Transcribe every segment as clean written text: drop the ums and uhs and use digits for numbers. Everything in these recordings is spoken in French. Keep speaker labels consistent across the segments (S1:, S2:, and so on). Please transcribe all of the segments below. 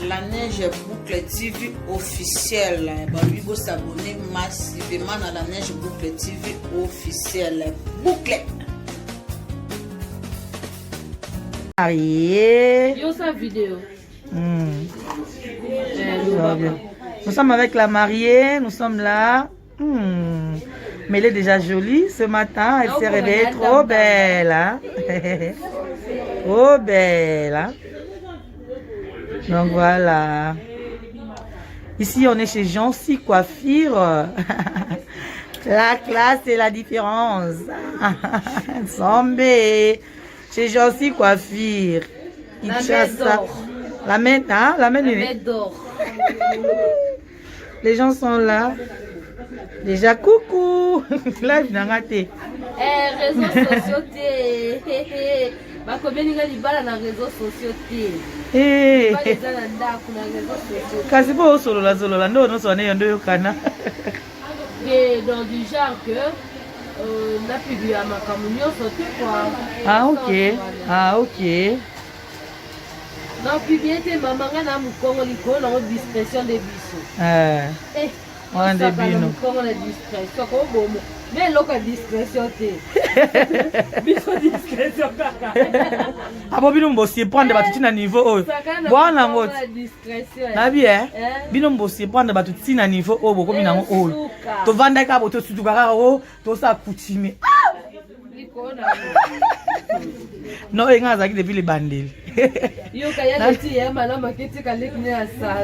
S1: La Neige Boucle TV officielle. Babi go s'abonner massivement à la Neige Boucle TV officielle. Boucle.
S2: Yo sa vidéo. Nous sommes avec la mariée, nous sommes là. Mais elle est déjà jolie ce matin, elle s'est réveillée trop belle. Hein? Trop belle. Hein? Donc voilà. Ici on est chez Jancy Coiffure. La classe et la différence. Zombie. Chez Jancy Coiffure. La main d'or. Les gens sont là. Déjà coucou. Live n'a raté.
S3: Réseaux sociaux. réseaux sociaux.
S2: Kasi po solola ndo no sone yondo yokana.
S3: Dans du genre que na publié à ma communion sauté quoi.
S2: Ah OK. Ah OK.
S3: Non publié te maman na mukongo liko na discrétion de biso.
S2: On de bino.
S3: Mukongo la discrétion ko bomo. Mais loka discrétion te. Biso discrétion kaka.
S2: Abo bino mbosi prendre batuti na niveau oyo. Bwana ngoti. Na bien. Bino mbosi prendre batuti na niveau oyo bokomi nango oyo. To vanda ka boto sutuka ka o to sa coutume. Non, il y a depuis les bandits.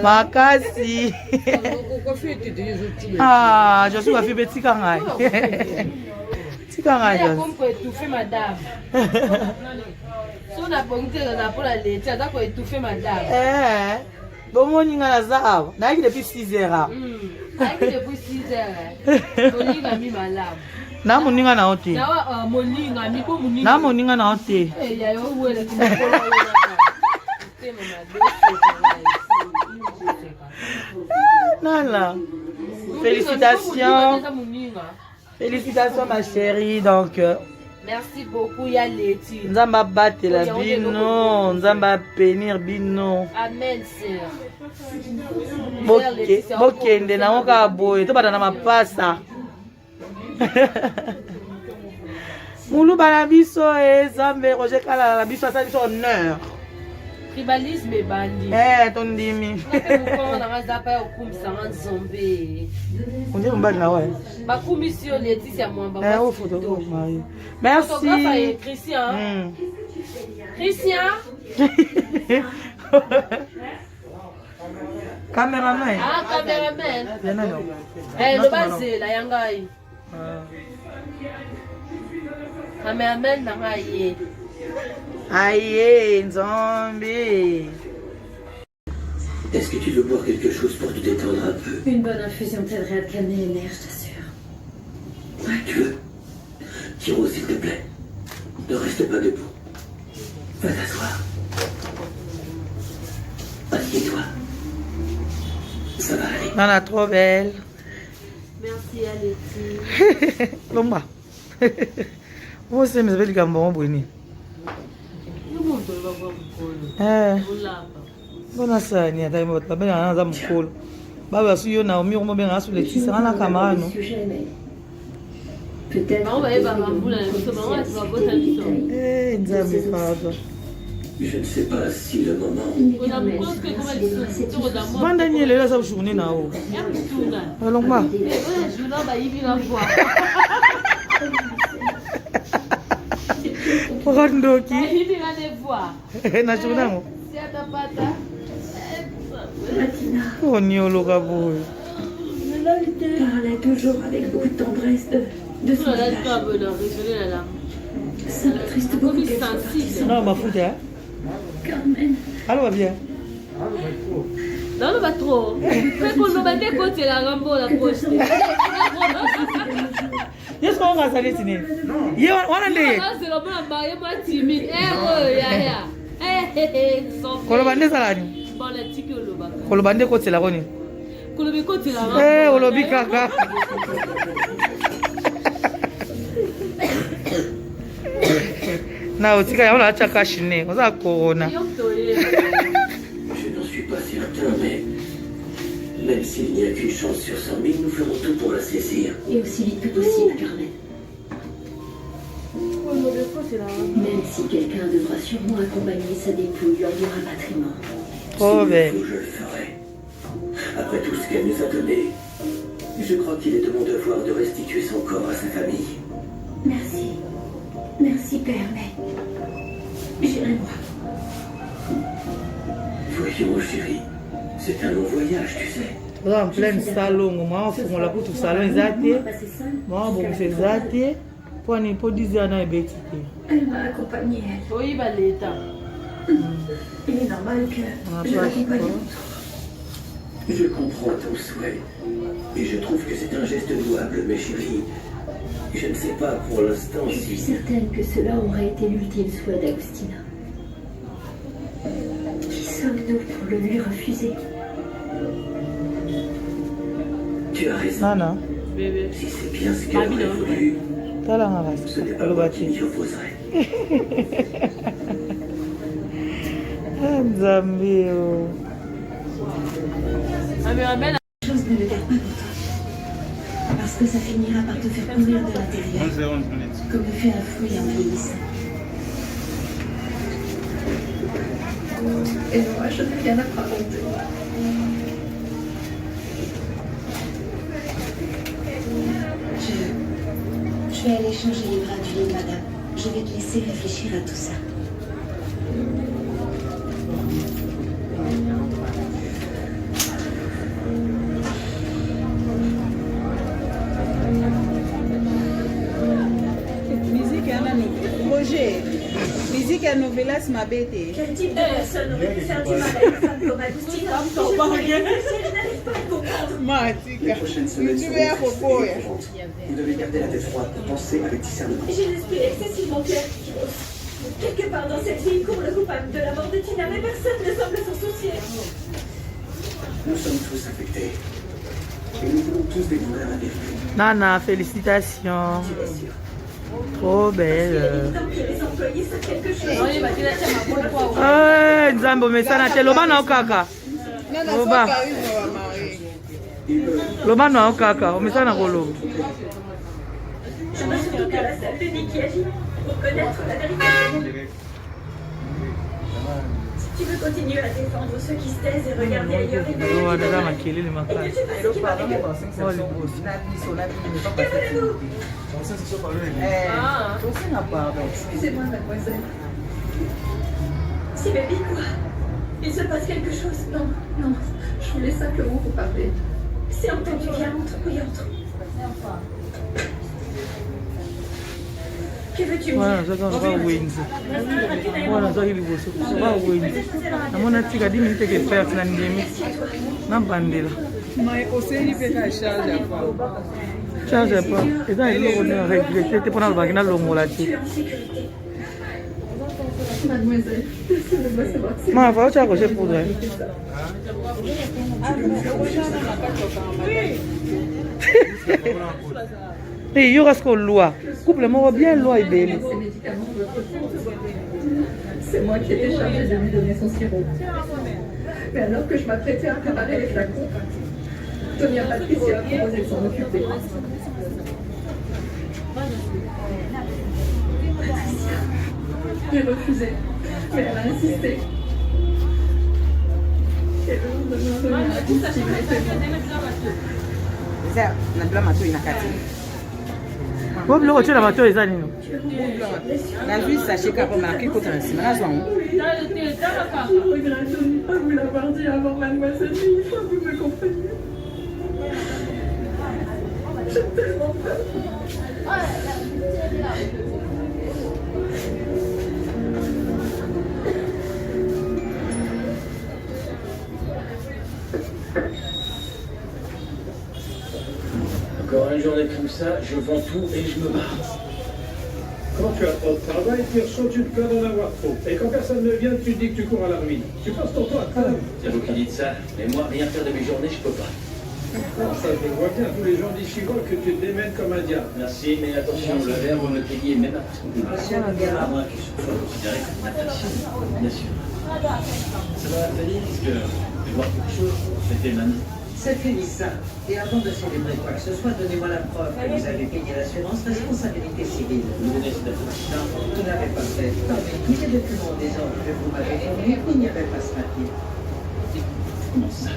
S2: Makasi. Ah, je suis fait petit kangai. Petit kangai.
S3: Comme étouffer madame. Si on a ponté dans la peau la laitier, ça doit étouffer madame.
S2: Bon, on y a la zab. N'a depuis 6 heures.
S3: Depuis 6 heures. On y a mis ma lame.
S2: Na moninga na ote.
S3: Na moninga mi ko moninga.
S2: Na moninga na ote.
S3: Ya yo wele ki mokolo.
S2: Nala. Félicitations. Félicitations ma chérie donc.
S3: Merci beaucoup ya Leti.
S2: Nzamba batela bino, nzamba penir bino.
S3: Amen sœur.
S2: Bokende na oka boye to bana na mapasa. Moulou banabiso et Zambé Roger Kala la biso ça biso honneur.
S3: Tribalisme et bandi.
S2: Ton dimi.
S3: On a zappa au kum sans zombie.
S2: On dit on va là ouais.
S3: Ba commission Laetitia Mwamba.
S2: Oh photo Marie. Merci.
S3: Christian. Christian.
S2: Cameraman.
S3: Ah, cameraman.
S2: Viens là.
S3: Eh, le base, la yangai. Cameraman, la yangai.
S2: Aïe, zombie.
S4: Est-ce que tu veux boire quelque chose pour te détendre un peu?
S5: Une bonne infusion t'aiderait à te calmer les nerfs, je t'assure.
S4: Ouais, tu veux? Kiro, s'il te plaît, ne reste pas debout. Va t'asseoir. Assieds-toi. Ça va aller.
S2: Nana, trop belle.
S3: Merci, Alexis.
S2: Lomba. Vous aussi, mais vous avez bon bonne. Bona sani ata mo tabe na za mkhulu. Baba suyo na omi mo benga su letisa na kamera no.
S5: Peut-être.
S3: On va y avoir un boulot, maman, tu vas boire ta mission.
S2: Nzambe papa.
S4: Je ne sais pas si le moment...
S3: On a beaucoup de comment
S2: Ban Daniel là ça journée na o. Lomba.
S3: Je l'en va y vivre la fois.
S2: Pokandoki.
S3: Il va les voir.
S2: Na journée mo.
S3: Si à ta pata.
S5: Matina
S2: Oniolo kaboy.
S5: parlait toujours avec beaucoup de tendresse de son
S3: Tu
S5: village.
S3: pas bonheur, désolé la lame.
S5: Ça m'attriste beaucoup
S3: Comme
S5: qu'elle soit partie
S3: sensible.
S5: sans
S2: Non, ma foute hein.
S5: Carmen.
S2: Allô, va bien.
S3: Non, pas trop. Fais qu'on nous mette côté la rambo la poche.
S2: Yes, on va s'aller ciné. Yo, on a des.
S3: Ah, c'est le bon marié moi timide. Eh, ya.
S2: Kolobande salani.
S3: Bon, la tique le bas.
S2: Kolobande ko tsela koni.
S3: Kolobi côté la rambo.
S2: Olobi kaka. Na utika ya ona chaka shine. Oza corona.
S4: Je n'en suis pas certain, mais... Même s'il n'y a qu'une chance sur 100 000, nous ferons tout pour la saisir.
S5: Et aussi vite que possible, Carmen. Même si quelqu'un devra sûrement accompagner sa dépouille lors du rapatriement.
S2: Oh
S4: S'il
S2: ben.
S4: le faut, je le ferai. Après tout ce qu'elle nous a donné, je crois qu'il est de mon devoir de restituer son corps à sa famille.
S5: Merci. Merci, Père, mais... J'irai moi.
S4: Voyons, chérie, c'est un long voyage, tu sais.
S2: Oza en plein salon. Moi, on fait la boutique salon ezate.
S5: Passer seule.
S2: Moi, bon, c'est ezate. Pour ni pour 10 ans na ebeti.
S5: Elle m'a accompagnée, elle.
S3: Oui, va l'état.
S5: Il est normal que je l'accompagne.
S4: Je comprends ton souhait. Et je trouve que c'est un geste louable, mais chérie, je ne sais pas pour l'instant
S5: Je suis
S4: si...
S5: certaine que cela aurait été l'ultime souhait d'Agustina. Qui sommes-nous pour le lui refuser?
S4: Tu as raison.
S2: Nana.
S3: Bébé.
S4: Si c'est bien ce qu'elle aurait voulu,
S2: Tala nga
S4: ce n'est
S2: rasi.
S4: pas moi qui
S2: Kolobati.
S4: m'y opposerai.
S2: Nzambe oh.
S3: Ah, mais ramène.
S5: Chose ne le garde pas longtemps. Parce que ça finira par te faire courir de l'intérieur. Comme le fait un fruit en vieillissant. Et moi, je n'ai rien à te raconter. Je vais aller changer les bras du lit, madame. Je vais te laisser réfléchir à tout ça.
S1: Musique à la Roger, musique à novelas ma bête.
S5: Quel type de personne aurait pu faire du mal à une femme comme Agustina? Je n'arrive pas à comprendre.
S1: Matica.
S4: Prochaine semaine
S1: Tu
S4: seront
S1: veux à propos.
S4: Vous devez garder la tête froide pour penser avec discernement.
S5: J'ai l'esprit excessivement clair. Quelque part dans cette ville court le coupable de la mort de Tina, mais personne ne semble s'en soucier.
S4: Nous sommes tous affectés. Et nous voulons tous découvrir la vérité.
S2: Nana, félicitations. Trop
S5: Il est
S2: belle.
S5: évident que les employés savent quelque chose.
S3: Non, il va dire tiens ma bonne poids.
S2: Nzambe omesana te loba na yo kaka.
S1: Nana,
S2: Oba.
S1: faut charisme va marier.
S2: Loba na yo kaka omesana koloba.
S5: Je veux surtout que la seule Denis qui agit pour connaître la vérité. Si tu veux continuer à défendre ceux qui se taisent et regarder ailleurs, il
S2: Yo,
S5: faut
S2: wadada
S5: que
S2: makelele
S5: tu
S2: makasi.
S5: sais pas ce qui m'arrive.
S2: Oh, liboso.
S5: Que voulez-vous?
S3: Ah,
S5: Excusez-moi, mademoiselle. Si baby, quoi? Il se passe quelque chose? Non, non. Je voulais simplement vous parler. C'est entendu, viens, entre. Oui, entre. Que veux-tu me
S2: Voilà,
S5: dire?
S2: ça va Wendy. Voilà, ça il est va Wendy. Amona tika 10 minutes que faire na ndemi. Na bandela.
S6: Mais aussi il fait la charge
S2: Charge pas. Et ça il est regretté te pendant le bagina longola
S5: Tu es en sécurité. Mademoiselle, laissez-moi savoir que c'est
S2: Ma va cha ko je pour toi. Et il y aura ce qu'on lois. Couple moi bien loi et belle.
S5: ces médicaments de votre faute. C'est moi qui étais chargée de lui donner son sirop. Mais alors que je m'apprêtais à préparer les flacons, Tonia Patricia a proposé de s'en occuper. Patricia, j'ai refusé, mais elle a insisté. Et le lendemain, Tonia a dit qu'il
S1: Ça, na bila mato inakati.
S2: Bon le tu la bateau les années.
S1: Na lui sachez qu'après marqué côté na sima na zwan.
S5: Je regrette de ne pas vous l'avoir dit avant, mademoiselle, mais il faut que vous me compreniez. J'ai tellement peur.
S4: Encore une journée comme ça, je vends tout et je me barre.
S7: Quand tu as trop de travail, tu ressens tu te plains d'en avoir trop. Et quand personne ne vient, tu te dis que tu cours à la ruine. Tu passes ton temps à travailler.
S4: C'est vous qui dites ça, mais moi, rien faire de mes journées, je peux pas.
S7: Non, ça, je le vois bien. Tous les gens d'ici voient que tu te démènes comme un diable.
S4: Merci, mais attention, le verre, vous me payez même à moi qui soit considéré comme une infraction, bien sûr. Ça va venir, parce que je vais voir quelque chose. C'était maintenant.
S8: C'est fini ça. Et avant de célébrer quoi que ce soit, donnez-moi la preuve que vous avez payé l'assurance responsabilité civile.
S4: Vous venez d'accord.
S8: Non, vous n'avez pas fait. Non, mais tous les documents des ordres que vous m'avez fournis, il n'y avait pas ce papier.
S4: Comment ça?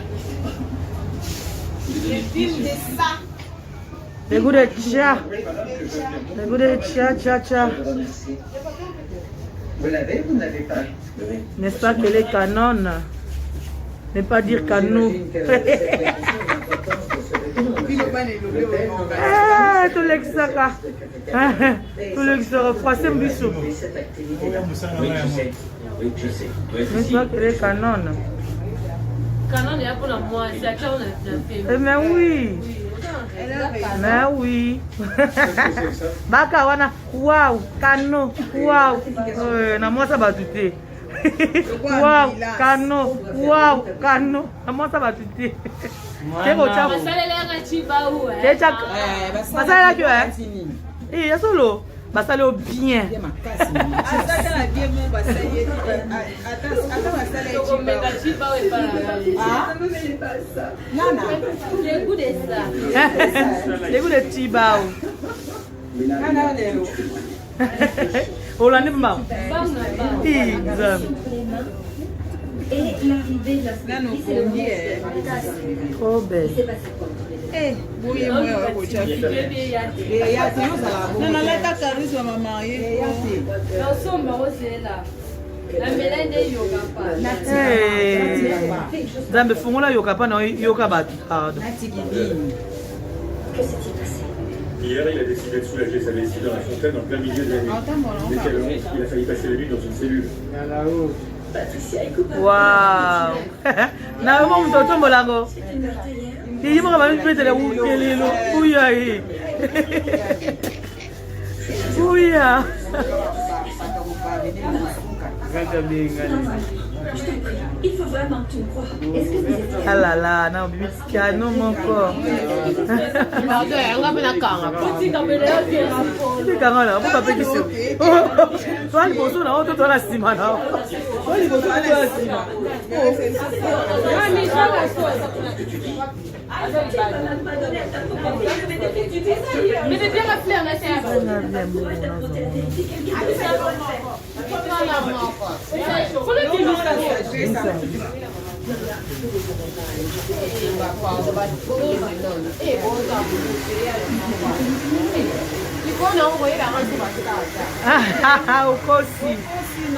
S4: Vous donnez
S2: Les goûts de tcha. Les goûts de tcha tcha tcha.
S8: Je vous remercie. Vous l'avez, vous n'avez pas.
S2: N'est-ce pas que les canons ne pas dire canou.
S8: J'imagine que cette pétition a l'importance de ce document.
S2: Ah, tout l'exaka. Tout l'exaka. Froissé mbissou.
S8: Et cette activité-là.
S4: Oui, je sais. Oui, je sais.
S2: N'est-ce pas que les canons?
S3: Canon est là pour la moi, c'est à qui on a fait.
S2: Mais oui. Mais oui. Baka wana. Waouh. Canon. Waouh. Na moi ça va tout. Waouh. Canon. Waouh. Canon. Na moi ça va tout.
S3: Basalela chiba ou
S2: Basala que eh ya solo basala bien.
S3: Les goûts de ça.
S2: Les goûts de Tibao. Olane mba.
S5: Et l'arrivée de la semaine, c'est le moment.
S2: Trop belle.
S5: C'est passé quoi?
S2: Zambe fungola yoka pa na yoka batu.
S5: Que s'est-il passé?
S7: Hier, il a décidé de soulager sa vessie dans la fontaine en plein milieu de la nuit. Dès qu'elle rentre, il a failli passer la nuit dans une cellule.
S5: Patricia est coupable.
S2: Waouh. Na mo mtoto molango.
S5: C'est une meurtrière.
S2: Il m'a pas mis la oukelelo. Ouya yi. Ouya.
S5: Je t'en prie, il faut vraiment que tu me crois. Est-ce que vous êtes...
S2: Ah là là, na bibi canon mon corps.
S3: Pardon, on va bien kanga. Petit caméra qui est
S2: C'est quand là, pourquoi pas qui c'est. Toi le bosso na auto toi la sima na. Toi le bosso toi la sima.
S3: Ah, mais ça la chose. Mais c'est bien la fleur, là, c'est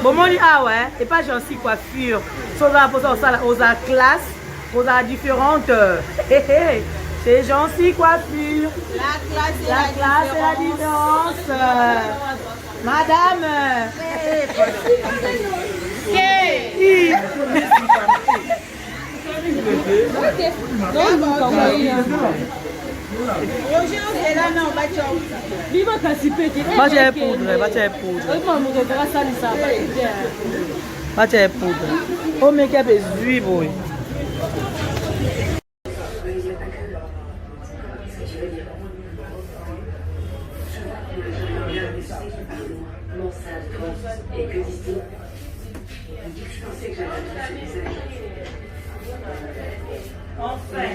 S2: Bon, mon dit, ah ouais, et pas gentil coiffure. Sauf pour ça, aux classe. Rosa différente. C'est gentil coiffure. La classe et la différence. Madame. Oh, mais qu'il y a des huiles, boy.
S5: Et que dis-tu? Je pensais que j'allais toucher les visage. Enfin.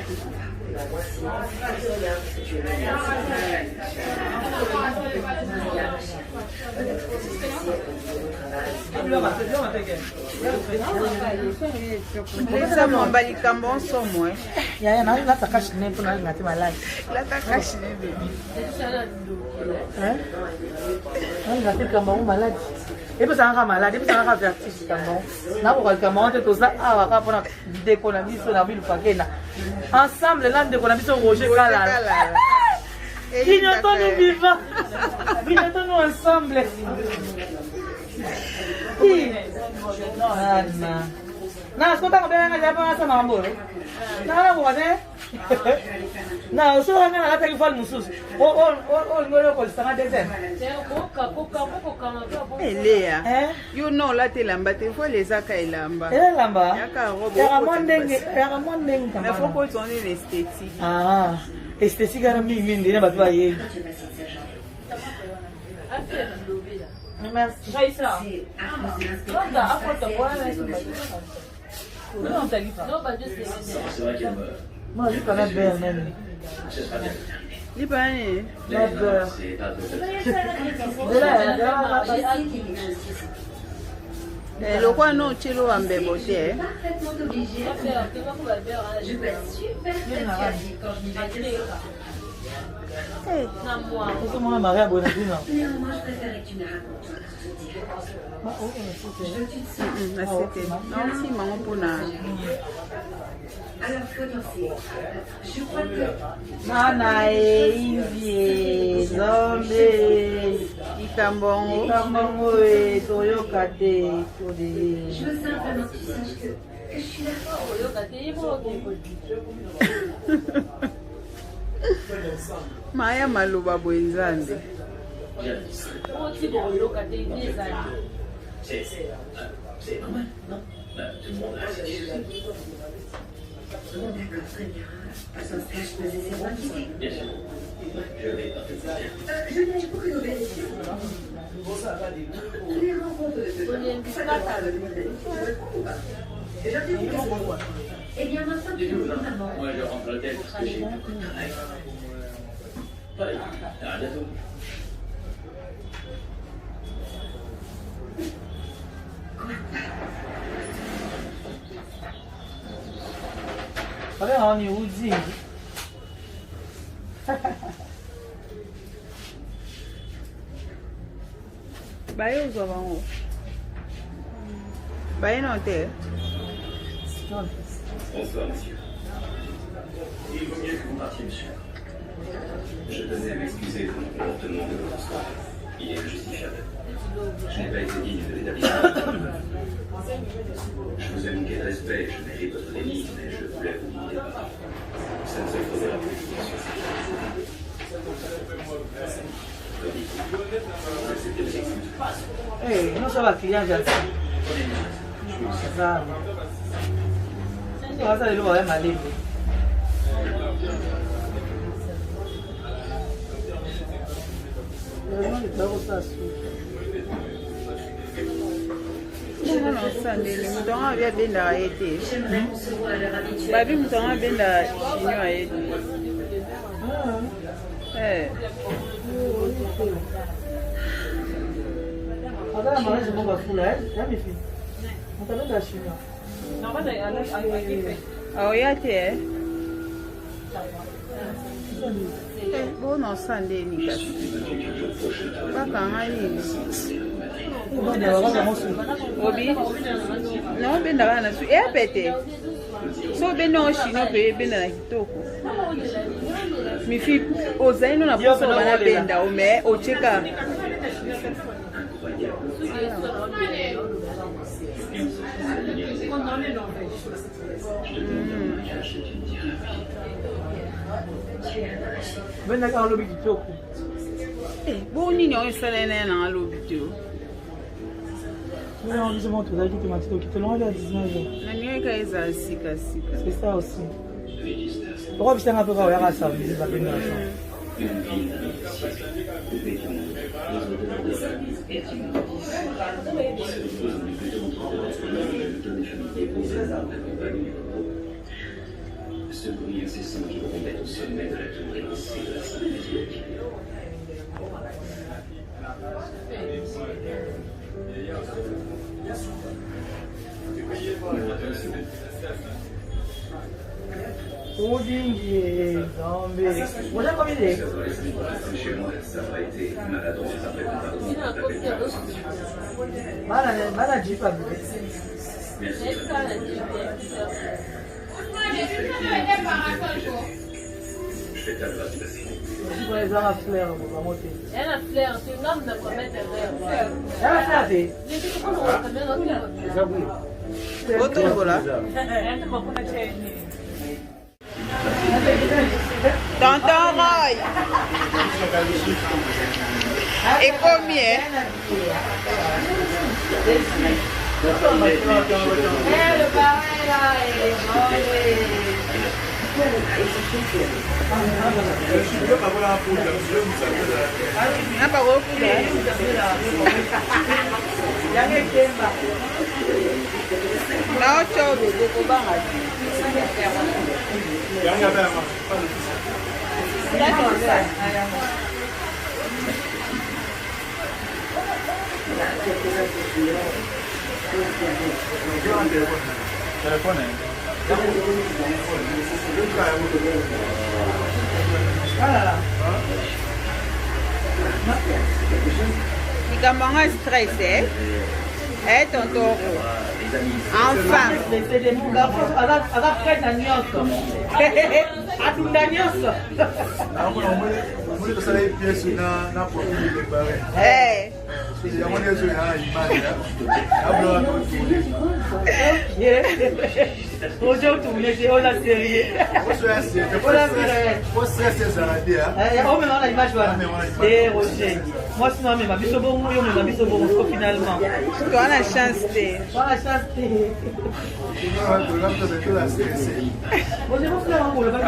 S1: Laisse mon balikambon sans moi.
S2: Il y a un là, ça cache le nez pour aller mater malade.
S1: Là, t'as caché le bébé.
S2: Hein? On a fait le cameroun malade. Et puis ça rend malade, et puis ça rend vertige le cameroun. Là, pour le cameroun, c'est tout ça. Ah, on va prendre des économies sur la ville du paquet. Ensemble, là, des économies sur Roger Kala. Clignotons-nous vivants. Clignotons-nous ensemble. Non, est-ce qu'on t'a combien de gens à Mambo? Non, non, non, so on a la fois musus.
S1: Léa, you know la telamba te faut les aka elamba.
S2: Elamba.
S1: Mais faut qu'on tourne l'esthétique.
S2: Ah, esthétique à mi mine ba ba yé. Merci.
S4: C'est vrai qu'elle me...
S2: Moi, je connais bien même.
S4: Ce sera bien.
S1: Libane.
S2: La beurre.
S4: C'est pas
S1: Le quoi non, tu l'as en béboté.
S5: Parfaitement obligé. Je peux être super persuadée quand je n'y vais pas.
S2: Moi, Maria Bonadina.
S5: Néanmoins, je préférais que tu me racontes.
S1: C'était. Non, si, maman, pour na.
S5: Alors, faut danser. Je crois que...
S2: Nana Eivie, Zombe,
S1: Ikambongo.
S2: Ikambongo et Toyokate.
S5: Je veux simplement que tu saches que je suis là.
S1: Maya Malouba Bouenzande.
S4: C'est normal, non? Tout le monde a ses soucis.
S5: D'accord, très bien. Sans ça, je peux essayer de m'inquiéter.
S4: Bien sûr. Je vais pas te dire.
S5: Je n'ai pour une nouvelle question. Les rencontres de ce genre, ça doit pas demander. J'avais une question. Eh bien, maintenant, tu nous maman.
S4: Moi, je rentre à l'hôtel parce que j'ai beaucoup de travail. Allez, à bientôt.
S2: Olha lá, miúdozinho.
S1: Baye aux avant. Baye non t'es.
S4: Bonsoir, monsieur. Il vaut mieux que vous partiez, monsieur. Je tenais à m'excuser pour mon comportement de votre soirée. Il est injustifiable. Je n'ai pas été digne de l'établissement. Je vous ai manqué de respect, je mérite votre déni, mais je voulais vous demander pardon. Ça ne se faisera plus, monsieur. Acceptez mes excuses.
S2: Hey, non ça va client já. Ça. Ça le va mal.
S1: Mutonga bia benda ete. Babi mutonga benda chino ete.
S2: Agora mais um pouco fula, já me fiz. Não tá vendo a chino.
S3: Não, mas aqui.
S1: Ah, ya te. Bon non sande ni kasi. Baka ngai. Obi. Non benda kana su. E pete.
S6: so bene oshino pe bene na kitoko mifi ozaino na poso bana benda o me ocheka
S2: Benda ka lobi kitoko.
S6: Boni ni osalene na lobi tu.
S2: Non, je montre là qui te m'a dit qu'il te l'enlève à 19h.
S6: Na niwe ka eza sika.
S2: C'est ça aussi. Pourquoi tu t'es un peu quand on a ça, vous pas bien.
S4: Une ville d'un siècle, coupée du monde, aux odeurs de l'âme et qui se repose du béton de des familiers beaux hasards de compagnie du repos. Ce bruit incessant qui rondait au sommet de la tour élancée de la Sainte-Marie.
S2: Odingi, Zambé. Vous avez combien d'idées?
S4: Chez moi, ça aurait été maladroit après comportement.
S2: Voilà, j'ai pas vu.
S4: Merci. Je fais ta place passer.
S2: Je vais les avoir à fleur, on va monter.
S3: Elle a fleur, c'est une homme de promettre un verre.
S2: Elle a fleur, c'est.
S6: Otombola. Tonton Roy. Et combien?
S3: Le pareil là,
S6: Napa kokula. Na ocho bebe kobanga. Nikamanga stress, eh, tonton. Enfin.
S2: C'est des mots garçons, à la nyonso. Atunda nyonso.
S6: Eh.
S2: Aujourd'hui, tu me dis, on a sérieux. On me rend l'image, voilà. Et Roger, moi, sinon, mais ma biso bon, ma biso bon, finalement.
S6: Tu as la chance de.
S2: Voilà la chance. Bon, je vais faire un peu le bac.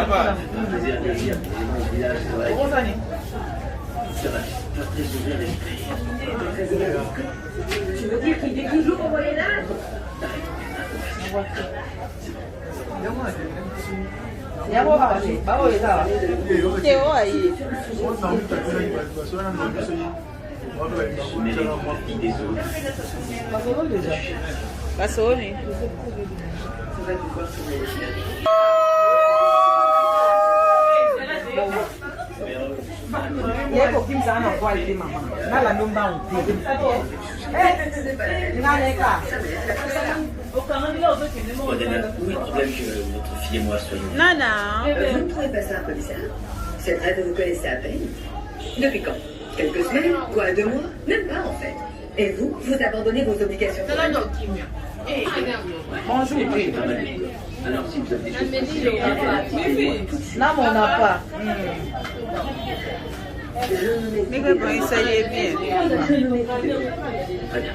S5: Tu veux dire qu'il vit toujours au Moyen-Âge?
S6: Basoni.
S2: Yeko kimsa ana kwa ile mama. Nala ndomba unti. Naleka.
S4: Madame, où est le problème que votre fille et moi soyons?
S6: Nana.
S5: Vous ne trouvez pas ça un peu bizarre? C'est vrai, vous vous connaissez à peine. Depuis quand? Quelques semaines? Quoi, 2 mois? Même pas en fait. Et vous, vous abandonnez vos obligations.
S2: Bonjour.
S4: Alors, si vous avez des choses
S2: Non, on n'a pas.
S6: Mais comment il s'agit bien?
S4: très bien.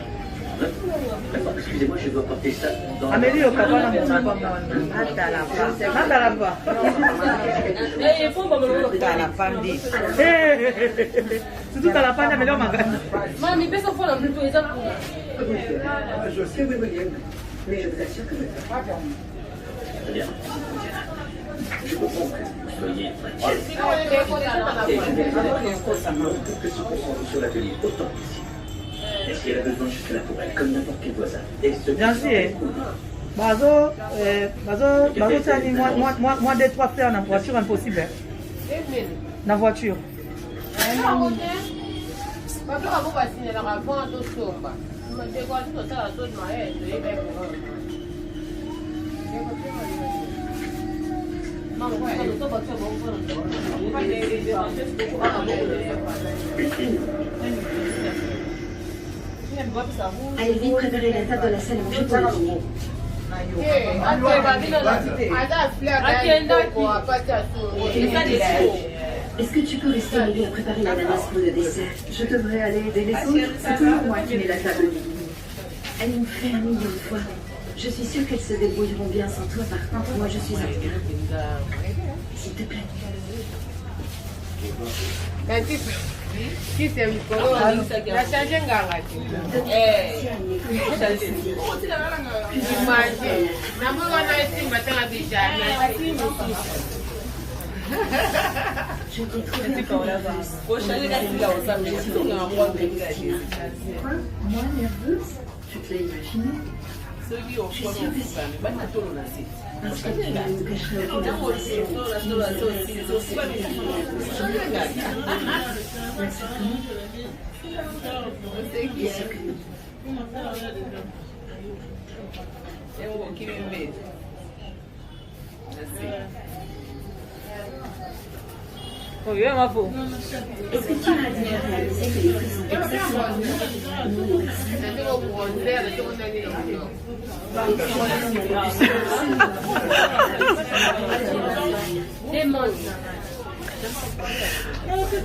S4: D'accord, excusez-moi, je dois porter ça dans...
S2: Amélie, au papa, on n'a pas. Nandala pas.
S6: Talapandi.
S2: Surtout à la fin, mais on m'a gagné.
S3: Mami, pesa kwa na mtu weza ku.
S5: Je sais, oui, William. Mais je vous assure que
S4: Très bien. Je comprends que vous soyez inquiet. Et je vais pour que se concentre sur l'atelier autant que possible. Et si elle a besoin, je serai là pour elle, comme n'importe quel voisin. Et ce
S2: Bien sûr. Bazo, ça dit, moi, 2-3 frères dans la voiture, impossible. Dans la voiture.
S3: Batoka bo basinela ka vent to somba. Mateko atu to sala to maye to yebe ko.
S9: Allez vite préparer la table de la salle à manger pour le dîner. Est-ce que tu peux rester m'aider à préparer l'ananas pour le dessert?
S5: Je devrais aller aider les autres. C'est toujours moi qui mets la table.
S9: Elles l'ont fait 1 million de fois. Je suis sûre qu'elles se débrouilleront bien sans toi. Par contre, moi, je suis en retard. S'il te plaît. Je t'ai trouvé un peu nerveuse.
S5: Quoi? Moi, nerveuse? Tu te l'as imaginé?
S9: Je suis sûre que si. Parce que tu ne nous cacherais aucune information. Bien sûr que non. Est-ce que tu as déjà réalisé que les prix sont exactement les mêmes?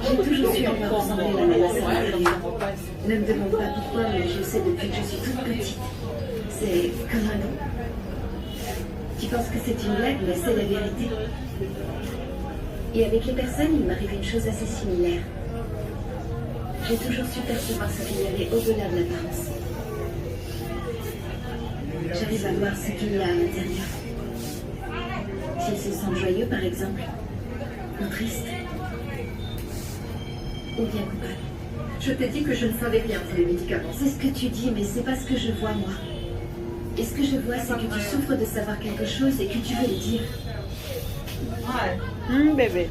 S9: J'ai toujours su à quoi ressemblait l'ananas à l'intérieur. Ne me demande pas pourquoi, mais je sais depuis que je suis toute petite. C'est comme un don. Tu penses que c'est une blague, mais c'est la vérité. Et avec les personnes, il m'arrive une chose assez similaire. J'ai toujours su percevoir ce qu'il y avait au-delà de l'apparence. J'arrive à voir ce qu'il y a à l'intérieur. S'ils se sentent joyeux, par exemple, ou tristes, ou bien coupables.
S5: Je t'ai dit que je ne savais rien sur les médicaments.
S9: C'est ce que tu dis, mais c'est pas ce que je vois, moi. Et ce que je vois, c'est que tu souffres de savoir quelque chose et que tu veux le dire.
S6: Bébé.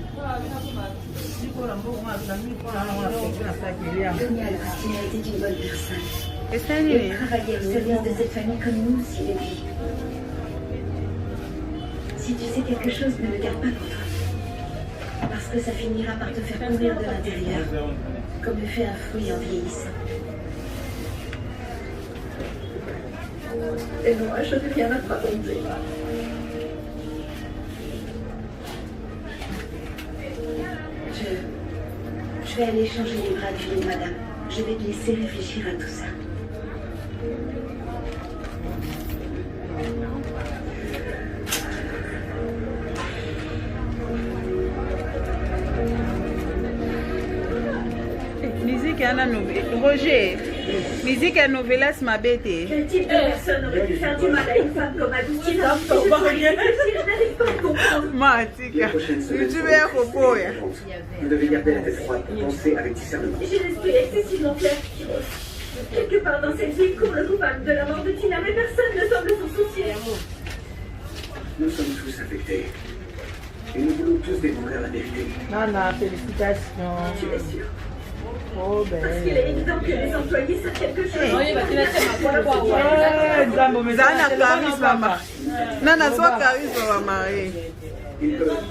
S9: Donia Agostina était une bonne personne.
S6: Et ça,
S9: Il travaillait au service de cette famille comme nous, s'il est dit. Si tu sais quelque chose, ne le garde pas pour toi. Parce que ça finira par te faire pourrir de l'intérieur, comme le fait un fruit en vieillissant.
S5: Et moi, je n'ai rien à te raconter.
S9: Je vais aller changer les bras du lit, madame. Je vais te laisser réfléchir à tout ça.
S6: Musique à la nouvelle. Roger, musique à novelas ma bête.
S5: Quel type de personne aurait pu faire du mal à une femme comme Agustina? Je n'arrive pas à comprendre.
S6: Matika, tu veux un repos.
S8: Vous devez garder la tête froide pour penser avec discernement.
S5: J'ai l'esprit excessivement clair, Kyros. Quelque part dans cette ville court le coupable de la mort de Tina, mais personne ne semble s'en soucier.
S8: Nous sommes tous affectés. Et nous voulons tous découvrir la vérité.
S2: Nana, félicitations.
S5: Tu es sûr?
S2: Oh,
S5: Parce qu'il est évident que les employés savent quelque chose.
S6: Zana charisme. Nana, soit charisme va marier.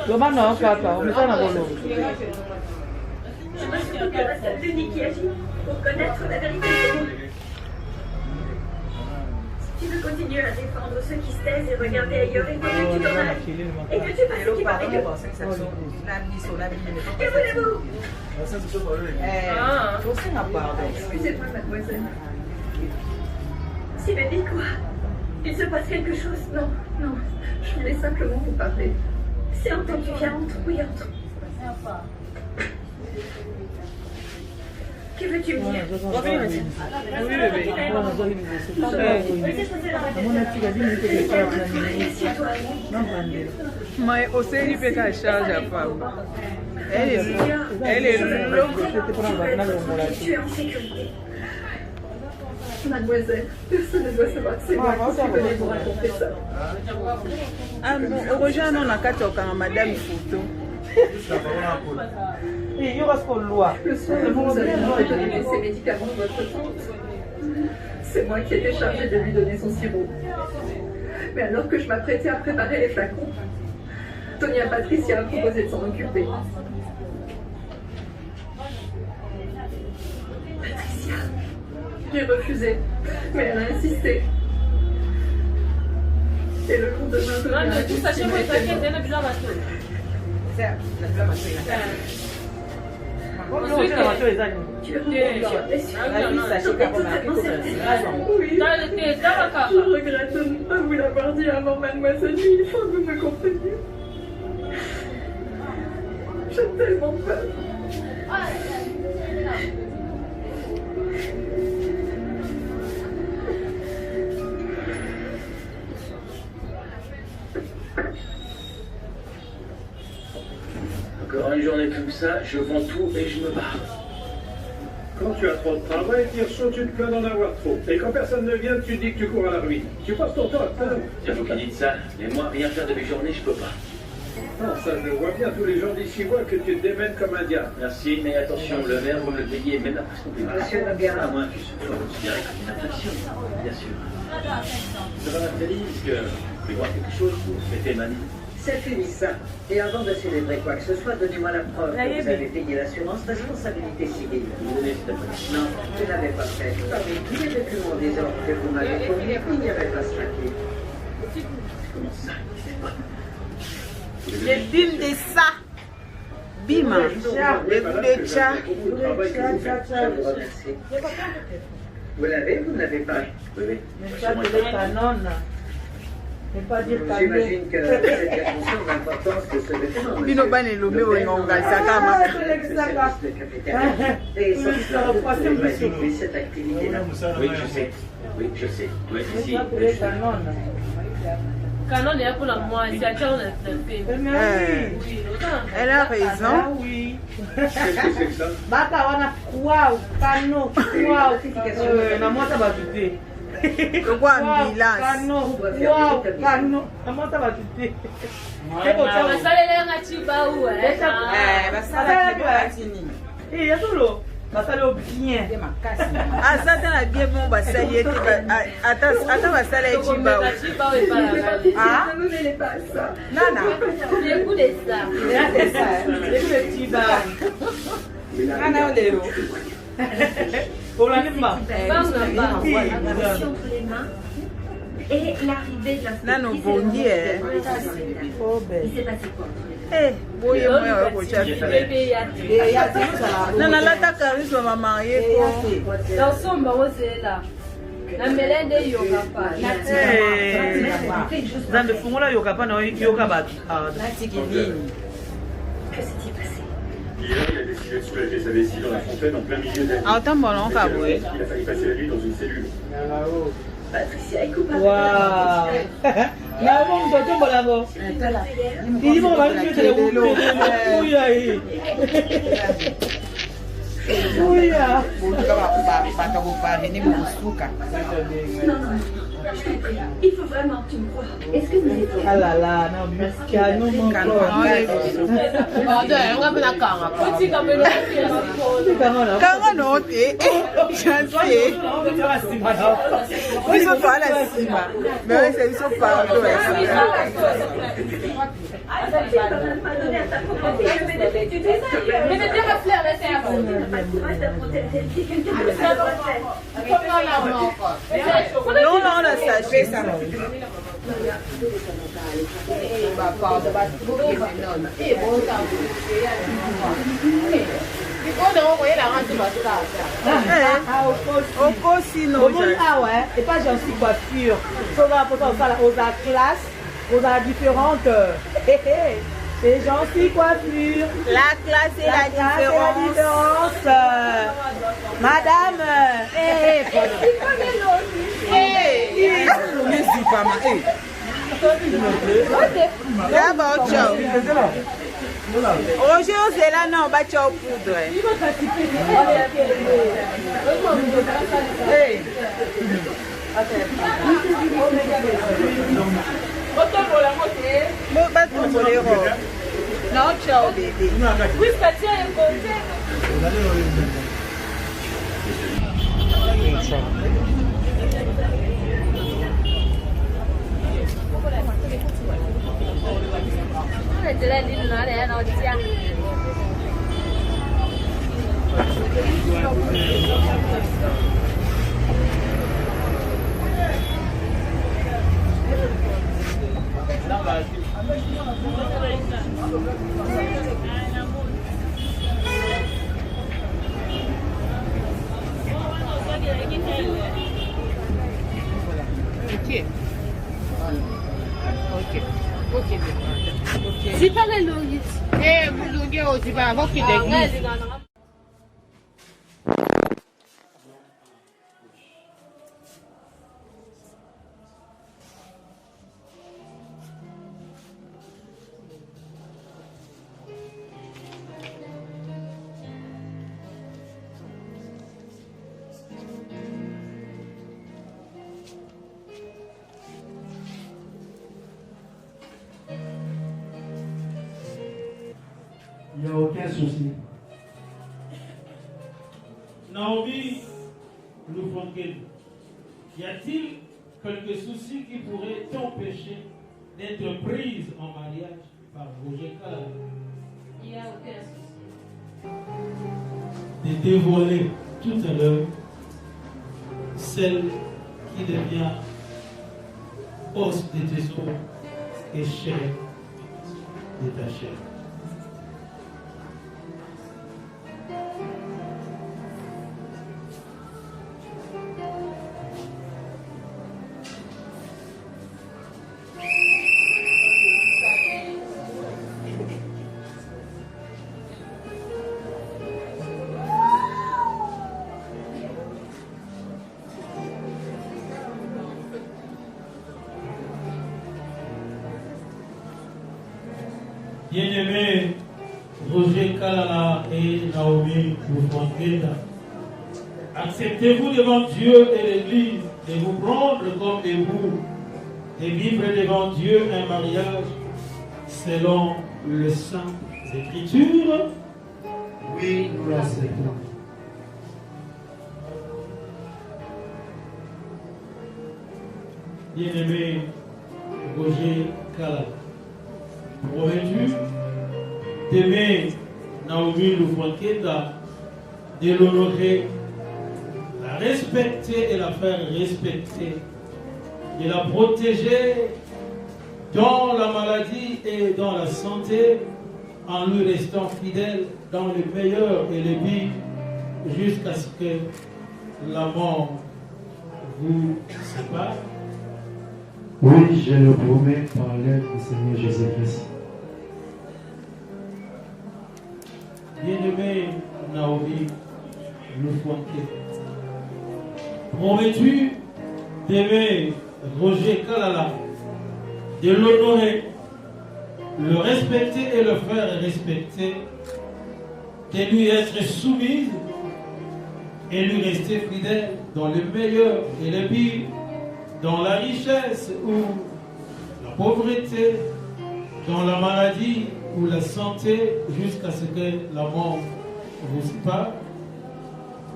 S2: Loma non, papa, on met ça dans le lot.
S5: Je veux surtout que la seule Denis qui agit pour connaître la vérité du monde. Si tu veux continuer à défendre ceux qui se taisent et regarder ailleurs et que tu t'en ailles, et que tu fasses ce qui paraît que... Que voulez-vous? Excusez-moi, mademoiselle. Si baby, quoi? Il se passe quelque chose? Non, non. Je voulais simplement vous parler. C'est entendu, viens, entre. Oui, entre. Que veux-tu me dire?
S6: Mais aussi, il peut qu'à charge à femme. Elle est longue.
S5: Tu es en sécurité. Mademoiselle, personne ne doit savoir que c'est moi qui suis venue vous raconter ça.
S6: Ah bon, heureusement, on a qu'à toquer à madame photo.
S2: Il y aura ce qu'on loue.
S5: Le soir, vous avez donné ces médicaments de votre tante. C'est moi qui étais chargée de lui donner son sirop. Mais alors que je m'apprêtais à préparer les flacons, Tony à Patricia a proposé de s'en occuper. Patricia. J'ai refusé, mais elle a insisté. Et le lendemain, Tony a dit tu es oui. Je regrette de ne pas vous l'avoir dit avant, mademoiselle. Il faut que vous me compreniez. J'ai tellement peur.
S4: Encore une journée comme ça, je vends tout et je me barre.
S7: Quand tu as trop de travail, Tirso, tu te plains d'en avoir trop. Et quand personne ne vient, tu dis que tu cours à la ruine. Tu passes ton temps à te plaindre.
S4: C'est vous qui dites ça, mais moi, rien faire de mes journées, je peux pas.
S7: Non, ça je le vois bien. Tous les gens d'ici voient que tu te démènes comme un diable.
S4: Merci, mais attention, le verre, vous me le payez même après ce qu'on peut.
S8: Monsieur Noguera.
S4: À moins que ce soit considéré comme une infraction, bien sûr. Ça va, Nathalie, est-ce que vous pouvez voir quelque chose pour fêter ma vie?
S8: C'est fini ça. Et avant de célébrer quoi que ce soit, donnez-moi la preuve que vous avez payé l'assurance responsabilité civile.
S4: Vous donnez cet après-midi?
S8: Non, je n'avais pas fait. Parmi tous les documents des ordres que vous m'avez fournis, il n'y avait pas ce papier.
S4: Comment ça?
S6: Les bimes de ça. Bim. Les bouts de chat.
S8: Je vous remercie. Vous l'avez, vous ne l'avez pas?
S4: Oui, oui.
S8: J'imagine que vous êtes bien conscient de l'importance de ce document.
S6: Bino bane lomé o ngonga sakama.
S8: Et sans cela, vous ne pouvez pas effectuer cette activité-là.
S4: Oui, je sais. Oui, je sais. Oui, ici.
S3: Canon est pour la moi, c'est à on a
S6: Elle a raison.
S2: Oui.
S7: Qu'est-ce que c'est que ça?
S2: Baka wana waouh, kano, waouh. Na mwata batute.
S6: Pourquoi ambulance?
S2: Kano, waouh, kano. Na mwata batute. Eko cha.
S3: basalela nga chibaou
S6: Basala kibatini.
S2: Eh, yatolo. Basala bien.
S6: Asa tana bien bon basali ete ata basala echibaou.
S5: Ah? Ne me mêlez pas à ça.
S6: Nana.
S3: Les coups de ça.
S6: Nana oleo.
S9: Attention entre les mains et l'arrivée de la
S6: Nano bondi
S9: Il s'est passé quoi?
S6: Eh, boye moya wa kocha. Nana lata karisma mama yeko.
S3: Dans son baron c'est là. La mélède yoga pas.
S2: Zande fungola yoka pa na yoka batu.
S9: Que s'est-il passé?
S7: Hier, il a décidé de soulager sa vessie dans la fontaine en plein milieu de la nuit.
S6: Ah, autant bon, on va
S7: Il a fallu passer la nuit dans une cellule.
S5: Patricia est coupable.
S2: Waouh. Na bon toto bolabo. Ili mo ba ni tele ulo. Uya hii. Uya.
S5: Non, je t'en prie. Il faut vraiment que tu me crois. Est-ce que vous êtes...
S2: Ah là là, non, canon mon
S6: Kanga no te. Chance. Biso pa la sima. Mais c'est biso pa do esa.
S5: Tu vas pas donner à ta propre fille le bénéfice du doute.
S3: Mais c'est bien la fleur, là, c'est un
S5: Tu n'as pas le courage d'affronter celle-ci. Quelqu'un peut faire la tête.
S6: Non, non, la sachet ça.
S2: Ah ouais, et pas j'en suis coiffure. Ça va pour ça aux classes, aux différentes. C'est gentil coiffure.
S6: La classe et la différence. Madame. D'abord, ciao. Roger Ozela, non, bah, ciao, poudre. Non, ciao, bébé.
S3: Oui, parce que c'est côté.
S10: Il n'y a aucun souci.
S11: Naomi Loufonken, y a-t-il quelques soucis qui pourraient t'empêcher d'être prise en mariage par Roger Kala?
S3: Il n'y a aucun souci.
S11: De dévoiler tout à l'heure celle qui devient os de tes os et chair de ta chair. Bien-aimés Roger Kalala et Naomi Loufonken, acceptez-vous devant Dieu et l'Église de vous prendre comme époux et vivre devant Dieu un mariage selon le Saint Écritures?
S10: Oui, nous l'acceptons.
S11: Bien-aimé Roger Kalala, promets-tu d'aimer Naomi Loufonken, de l'honorer, la respecter et la faire respecter, de la protéger dans la maladie et dans la santé, en lui restant fidèle dans le meilleur et le pire, jusqu'à ce que la mort vous sépare?
S10: Oui, je le promets par l'aide du Seigneur Jésus-Christ.
S11: Bien-aimé Naomi Loufonken, promets-tu d'aimer Roger Kalala, de l'honorer, le respecter et le faire respecter, de lui être soumise et lui rester fidèle dans le meilleur et le pire, dans la richesse ou la pauvreté, dans la maladie ou la santé, jusqu'à ce que la mort vous sépare?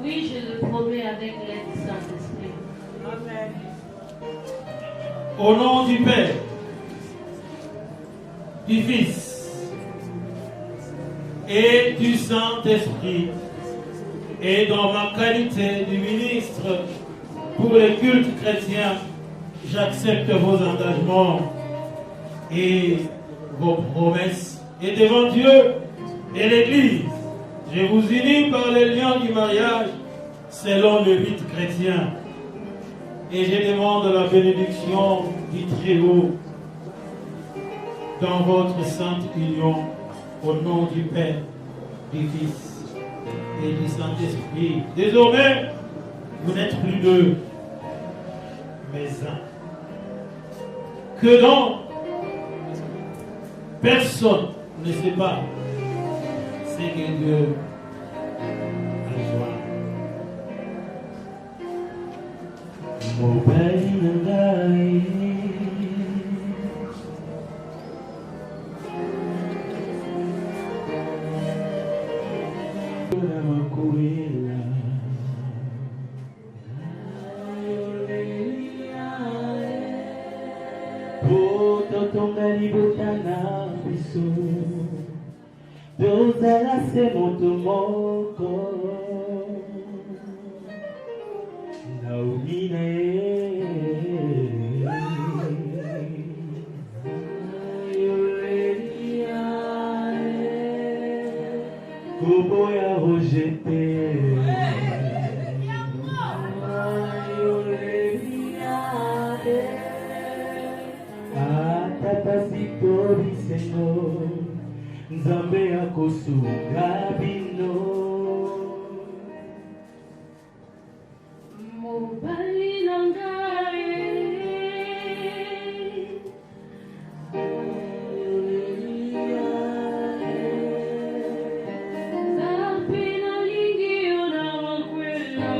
S3: Oui, je le promets avec l'aide du Saint-Esprit.
S6: Amen.
S11: Au nom du Père, du Fils et du Saint-Esprit, et dans ma qualité de ministre pour les cultes chrétiens, j'accepte vos engagements et vos promesses. Et devant Dieu et l'Église, je vous unis par les liens du mariage selon le rite chrétien. Et je demande la bénédiction du Très-Haut dans votre sainte union, au nom du Père, du Fils et du Saint-Esprit. Désormais, vous n'êtes plus deux, mais un. Que donc, personne ne sait pas ce que Dieu a joint.
S10: Oh,
S11: totonga libota na biso tozala se moto moko naumi na ye kobo ya rejete atatasi bisengo nzambe akosunga bino
S3: mobali na ngai nzambe nalingi yo na makwela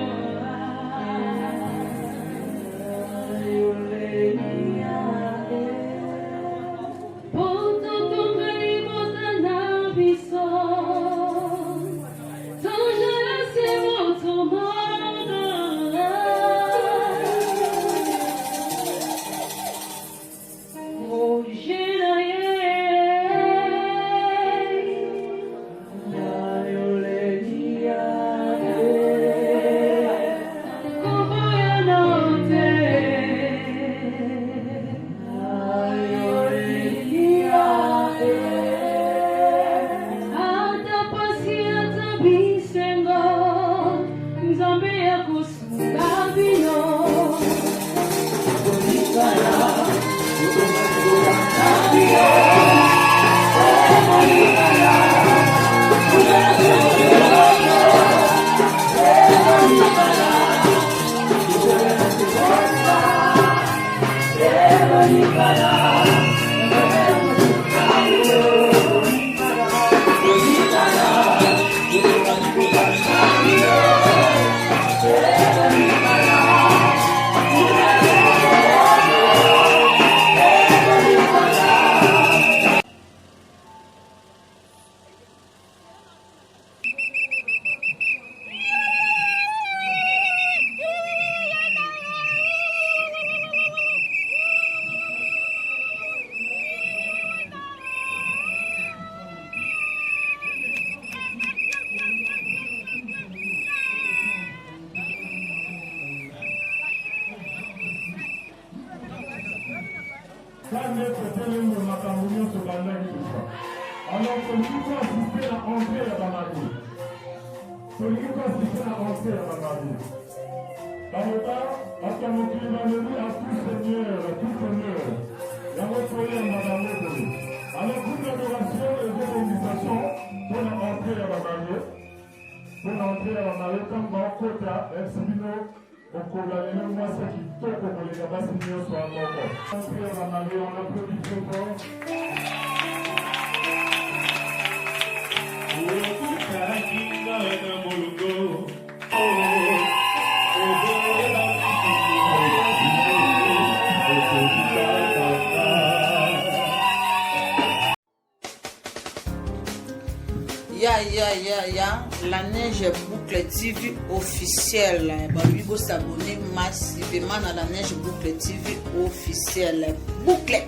S7: Alors, celui qui peut assister à entrer à la marie. Celui qui peut assister à entrer à la marie. Dans le temps, à ton outil, va le dire à tout Seigneur, tout honneur. Et à votre prière, madame Léopold. Alors, pour l'adoration et l'organisation, pour entrer à la marie. Pour entrer à la marie, comme dans Kota, Exibino, okolalelo mwasi kitoko kolega basi nyonso ya moko. Entrer à la marie, on applaudit très fort.
S1: Ya, la Neige Boucle TV officielle. Babi go s'abonner massivement à la Neige Boucle TV officielle. Boucle.